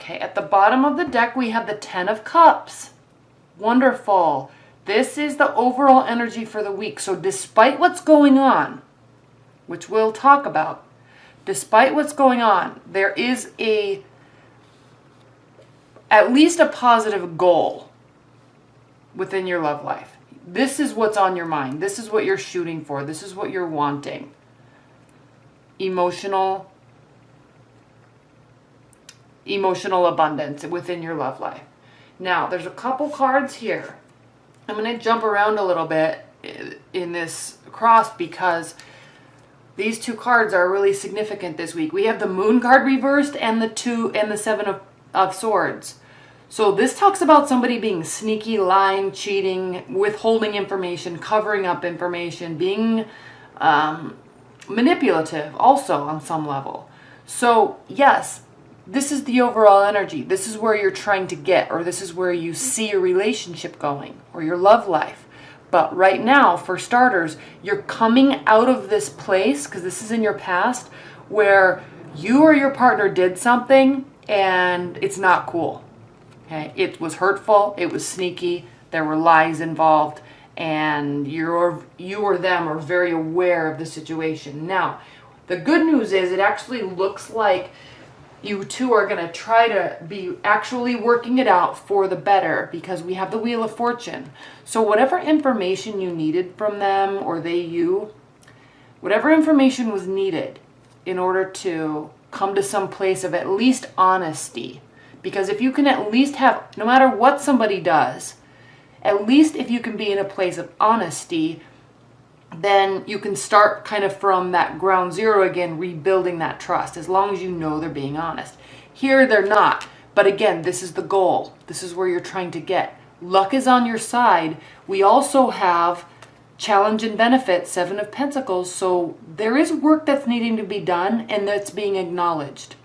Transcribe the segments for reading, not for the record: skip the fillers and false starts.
Okay, at the bottom of the deck, we have the 10 of Cups. Wonderful. This is the overall energy for the week. So despite what's going on, which we'll talk about, despite what's going on, there is at least a positive goal within your love life. This is what's on your mind. This is what you're shooting for. This is what you're wanting. Emotional abundance within your love life. Now, there's a couple cards here. I'm going to jump around a little bit in this cross because these two cards are really significant this week. We have the Moon card reversed and the Seven of Swords. So this talks about somebody being sneaky, lying, cheating, withholding information, covering up information, being manipulative also on some level. So yes, this is the overall energy. This is where you're trying to get, or this is where you see a relationship going, or your love life. But right now, for starters, you're coming out of this place, because this is in your past, where you or your partner did something and it's not cool. Okay? It was hurtful, it was sneaky, there were lies involved, and you or them are very aware of the situation. Now, the good news is it actually looks like you two are going to try to be actually working it out for the better, because we have the Wheel of Fortune. So whatever information you needed from them, or they you, whatever information was needed in order to come to some place of at least honesty. Because if you can at least have, no matter what somebody does, at least if you can be in a place of honesty, then you can start kind of from that ground zero again, rebuilding that trust, as long as you know they're being honest. Here, they're not. But again, this is the goal. This is where you're trying to get. Luck is on your side. We also have challenge and benefit, Seven of Pentacles. So there is work that's needing to be done, and that's being acknowledged.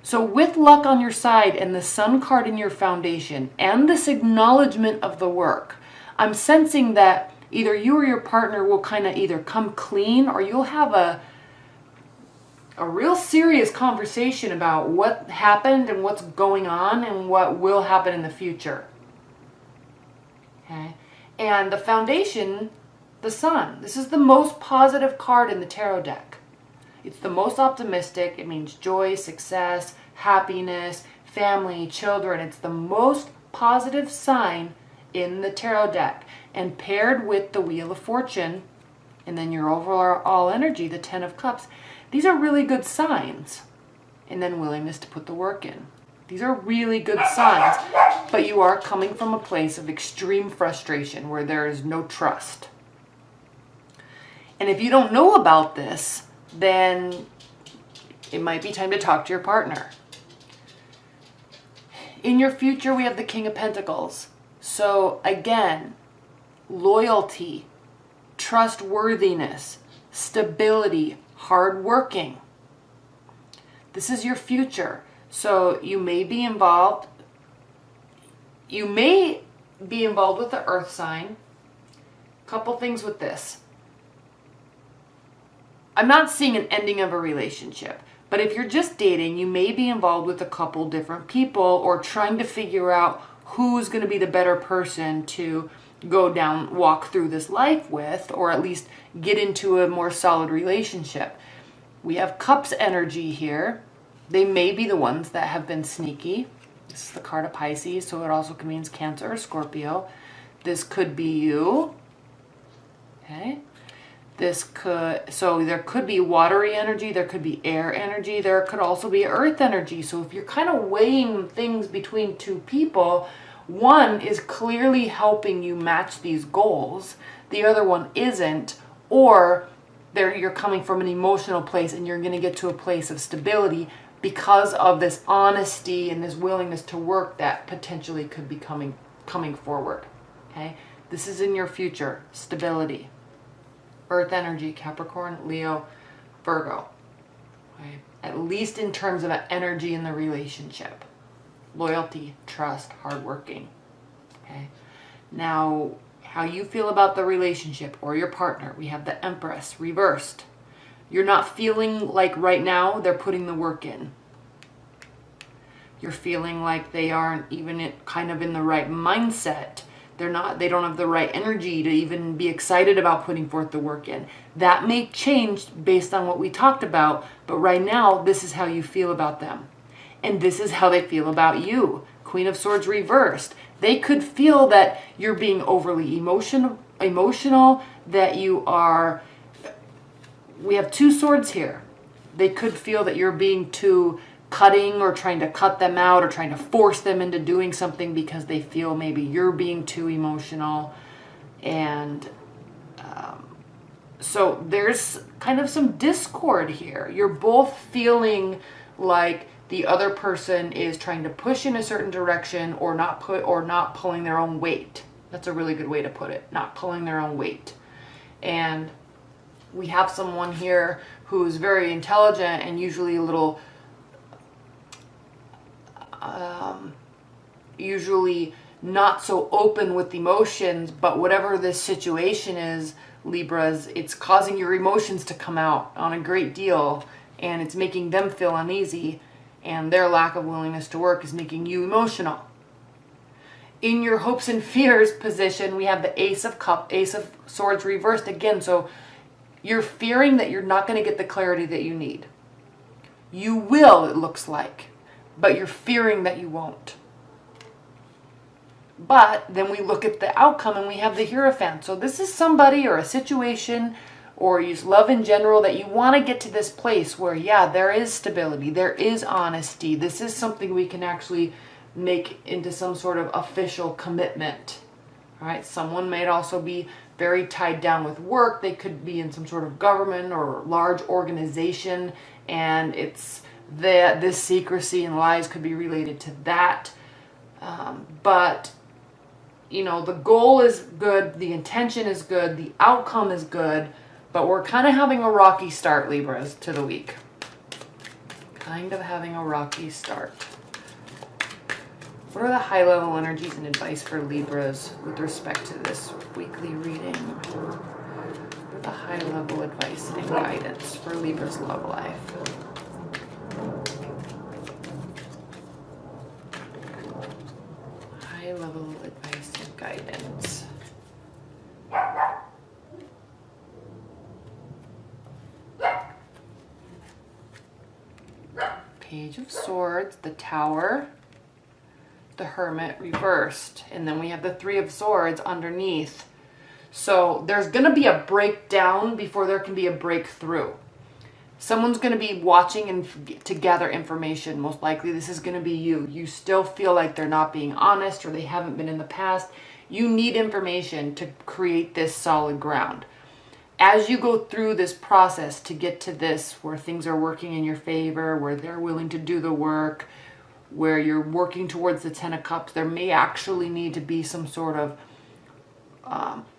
So with luck on your side and the Sun card in your foundation and this acknowledgement of the work, I'm sensing that either you or your partner will kind of either come clean, or you'll have a real serious conversation about what happened and what's going on and what will happen in the future. Okay? And the foundation, the Sun. This is the most positive card in the tarot deck. It's the most optimistic. It means joy, success, happiness, family, children. It's the most positive sign in the tarot deck. And paired with the Wheel of Fortune, and then your overall energy, the 10 of Cups, these are really good signs. And then willingness to put the work in. These are really good signs, but you are coming from a place of extreme frustration where there is no trust. And if you don't know about this, then it might be time to talk to your partner. In your future, we have the King of Pentacles. So again, loyalty, trustworthiness, stability, hardworking. This is your future. So you may be involved. You may be involved with the Earth sign. Couple things with this. I'm not seeing an ending of a relationship. But if you're just dating, you may be involved with a couple different people, or trying to figure out who's going to be the better person to walk through this life with, or at least get into a more solid relationship. We have Cups energy here. They may be the ones that have been sneaky. This is the card of Pisces, so it also means Cancer or Scorpio. This could be you. Okay. So there could be watery energy, there could be air energy, there could also be earth energy. So if you're kind of weighing things between two people, one is clearly helping you match these goals, the other one isn't, or you're coming from an emotional place and you're going to get to a place of stability because of this honesty and this willingness to work that potentially could be coming forward. Okay? This is in your future, stability. Earth energy, Capricorn, Leo, Virgo. Okay? At least in terms of energy in the relationship. Loyalty, trust, hardworking. Okay? Now, how you feel about the relationship or your partner. We have the Empress reversed. You're not feeling like right now they're putting the work in. You're feeling like they aren't even kind of in the right mindset. They don't have the right energy to even be excited about putting forth the work in. That may change based on what we talked about, but right now, this is how you feel about them. And this is how they feel about you. Queen of Swords reversed. They could feel that you're being overly emotional, that you are, we have 2 swords here. They could feel that you're being too cutting or trying to cut them out or trying to force them into doing something because they feel maybe you're being too emotional. And so there's kind of some discord here. You're both feeling like the other person is trying to push in a certain direction or not pulling their own weight. That's a really good way to put it. Not pulling their own weight. And we have someone here who's very intelligent and usually a little usually not so open with emotions, but whatever this situation is, Libras, it's causing your emotions to come out on a great deal, and it's making them feel uneasy, and their lack of willingness to work is making you emotional. In your hopes and fears position, we have the Ace of Swords reversed again, so you're fearing that you're not going to get the clarity that you need. You will, it looks like, but you're fearing that you won't. But then we look at the outcome and we have the Hierophant. So this is somebody or a situation or use love in general that you want to get to this place where, yeah, there is stability, there is honesty. This is something we can actually make into some sort of official commitment. All right, someone might also be very tied down with work. They could be in some sort of government or large organization, and it's this secrecy and lies could be related to that. But you know, the goal is good, the intention is good, the outcome is good, but we're kind of having a rocky start, Libras, to the week. Kind of having a rocky start. What are the high-level energies and advice for Libras with respect to this weekly reading? What are the high-level advice and guidance for Libra's love life? High-level advice and guidance. Page of Swords, the Tower, the Hermit reversed, and then we have the Three of Swords underneath. So there's going to be a breakdown before there can be a breakthrough. Someone's going to be watching and to gather information. Most likely this is going to be you. You still feel like they're not being honest or they haven't been in the past. You need information to create this solid ground. As you go through this process to get to this where things are working in your favor, where they're willing to do the work, where you're working towards the Ten of Cups, there may actually need to be some sort of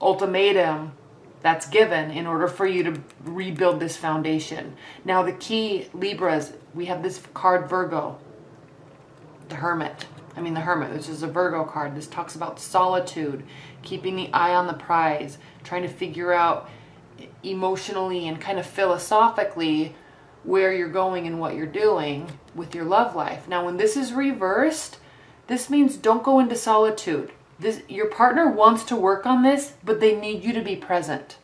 ultimatum that's given in order for you to rebuild this foundation. Now the key, Libras, we have this card Virgo, the Hermit, which is a Virgo card. This talks about solitude, keeping the eye on the prize, trying to figure out emotionally and kind of philosophically where you're going and what you're doing with your love life. Now when this is reversed, this means don't go into solitude. Your partner wants to work on this, but they need you to be present.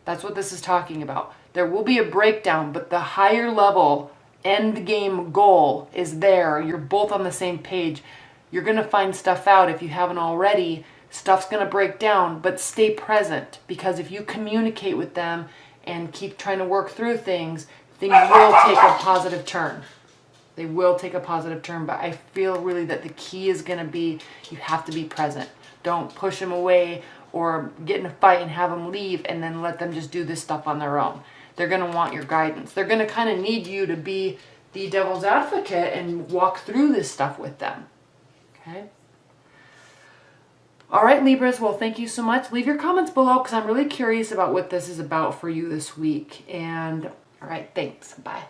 That's what this is talking about. There will be a breakdown, but the higher level end game goal is there. You're both on the same page. You're going to find stuff out if you haven't already. Stuff's going to break down, but stay present, because if you communicate with them and keep trying to work through things, things will take a positive turn. They will take a positive turn, but I feel really that the key is going to be you have to be present. Don't push them away or get in a fight and have them leave and then let them just do this stuff on their own. They're going to want your guidance. They're going to kind of need you to be the devil's advocate and walk through this stuff with them. Okay? All right, Libras, well, thank you so much. Leave your comments below because I'm really curious about what this is about for you this week. And all right, thanks. Bye.